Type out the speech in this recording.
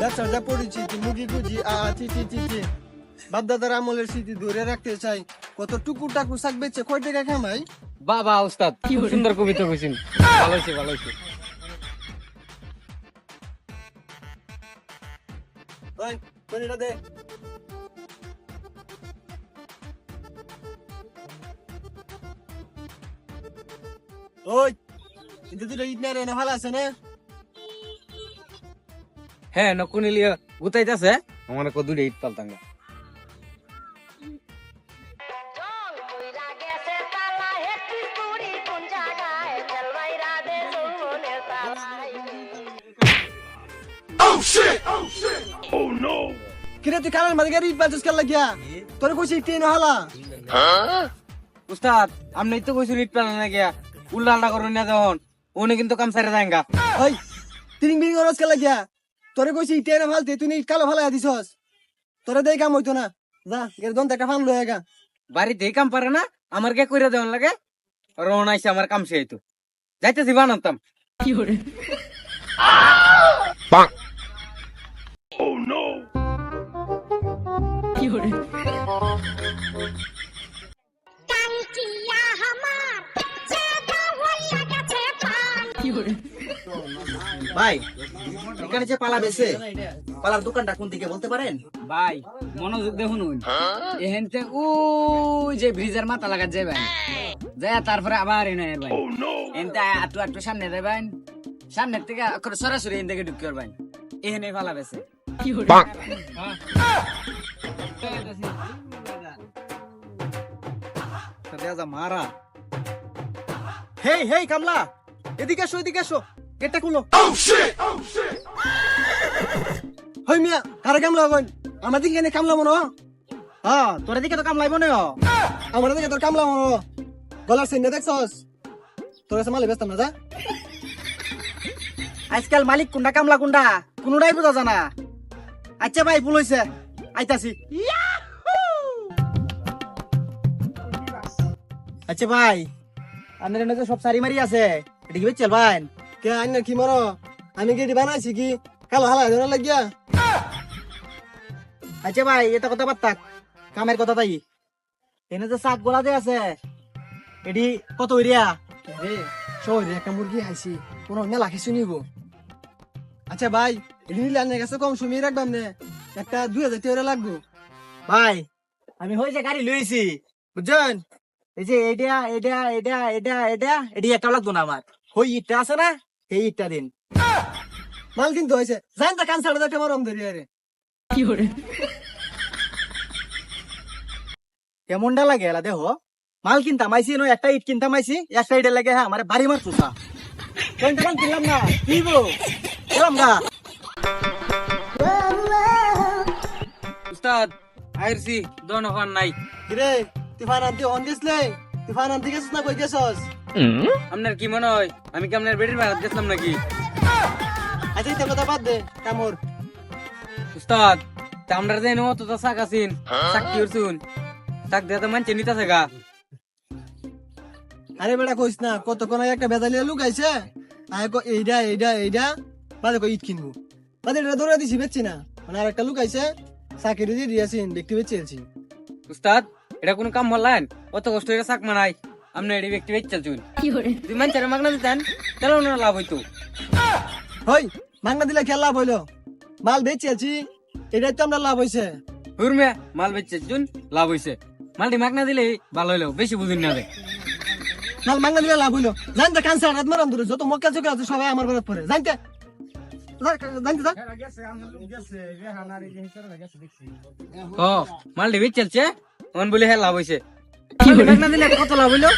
ব্যবসাটা পরিচিতি মুগি গুজি চি বাপদাদার আমলের স্মৃতি ধরে রাখতে চাই। কত টুকু টাকু শাক বেচে কয় টাকা কামাই। বাবা উস্তাদ খুব সুন্দর কবিতা কইছেন, ভালো হইছে ভালো হইছে। ওই কোনটা দে। ওই কিন্তু তুই ইট না রে না ভালো আছে না? হ্যাঁ নকুনিলিয়া গুতাইতাছে আমার কো দুইটা ইট পালতাঙ্গা। কিরে তুই কালার মাঝে গাড়ি ইট পালছিস কেন লাগিয়া? তোর কইছি ইট না হালা। উস্তাদ আমনে তো কইছেন ইট পালা না গিয়া উল্লালটা করুন না যখন উনি কিন্তু কাম সাইরা যায়গা। ওই তিরিং বিরিং করস কেন লাগিয়া? তোরে কইছি ইট না ফালতে তুই ইট কালো ফালা দিছস। তোরে দেই কাম হইতো না। যা এর দন একটা ফান লয়ে গা। বাড়িতে কাম পারে না আমার কে কইরা দেওয়ান লাগে। রোন আইছে আমার কাম শেইতো যাইতেছি বানাতাম। কি করে কি করে ভাই এখানে যে পালা বেছে পালার দোকানটা কোন দিকে বলতে পারেন? ভাই মনোযোগ দেখুন এহেনতে ওই যে ব্রিজের মাথা লাগাত যাবেন যায় তারপরে আবার এনে ভাই এনতে আটু আটু সামনে যাবেন সামনের থেকে সরাসরি এন থেকে ঢুকি ভাই এখানে পালা বেছে। মারা হেই হেই কামলা এদিকে এসো গেটটা খুলো। হই মিয়া কারে কামলা হইন? আমার দিকে কেনে কামলা মনো? হ্যাঁ তোর দিকে তো কামলাইব না। আমার দিকে তোর কামলা মনো। গলার সিন দেখছস? তোর কাছে মালে ব্যস্ত না যা। আজকাল মালিক কোনটা কামলা কোনটা কোনটাই বোঝা জানা। আচ্ছা ভাই ভুল হইছে আইতাছি। আচ্ছা ভাই আপনার এনে তো সব সারি মারি আছে এটা কি বেচছেন ভাই? কে আইন কি মরো? আমি কি এটি বানাইছি কি কালো হালা ধরে লাগিয়া? আচ্ছা ভাই এটা কথা বার্তা কামের কথা তাই এনে যে শাক গোলা যে আছে এটি কত হইরিয়া? রে শহরে একটা মুরগি খাইছি কোনো মেলা কিছু নিব। আচ্ছা ভাই এটি নিলে আনের কাছে কম সময় রাখবাম নে একটা 2000 টাকা লাগবো। ভাই আমি হই যে গাড়ি লইছি বুঝছেন এই যে এটি একটা লাগতো না আমার হই ইটটা আছে না এই ইটটা দিন। মাল কিন্তু হয়েছে জান তা কান ছাড়া একটা মরম ধরি আরে। কি করে কেমনটা লাগে এলা দেহ মাল কিনতাম আইছি নো একটা ইট কিনতাম আইছি একটা ইটের লাগে হ্যাঁ আমার বাড়ি মারছো সা কোনটা কিনলাম না কি গো গেলাম গা। উস্তাদ আইরছি দন হন নাই কিরে তুই ফানান্তি অন দিসলে? তুই ফানান্তি গেছিস না কই গেছস? আপনার কি মনে হয় আমি কি আপনার বেটির বাড়াত গেছিলাম নাকি? আচ্ছা এটা কথা বাদ দে কামর। উস্তাদ তা আমরা যে নো তো শাক আছিন শাক কি করছুন শাক দিয়ে তো মানছে নিতেছে গা। আরে বেটা কইস না কতক্ষণ আগে একটা বেদালিয়া লুক আইছে আয় কো এইটা বাদে কই ইট কিনবো বাদে এটা দৌড়া দিছি বেচছি না মানে আর একটা লুক আইছে চাকরি দিয়ে দিয়েছেন দেখতে বেচেছি। উস্তাদ এটা কোনো কাম হলেন অত কষ্ট করে শাক মানাই আপনি এটি ব্যক্তি বেচ চলছুন তুই মানছে মাগনা দিতেন তাহলে ওনার লাভ হইতো। হই মাংনা দিলে খেলা লাভ হইলো? মাল বেচেছি এটাই তো আমরা লাভ হইছে। হুরমে মাল বেচছে জুন লাভ হইছে মালটি মাগনা দিলে ভালো হইলো বেশি বুঝুন না রে। মাল মাংনা দিলে লাভ হইলো জানতে কানসার রাত মারাম ধরে যত মক্কা চোখে আছে সবাই আমার বেরোত পরে জানতে জানতে যা। ও মালটি বেচ চলছে অন বলে হ্যাঁ লাভ হইছে মাগনা দিলে কত লাভ হইলো?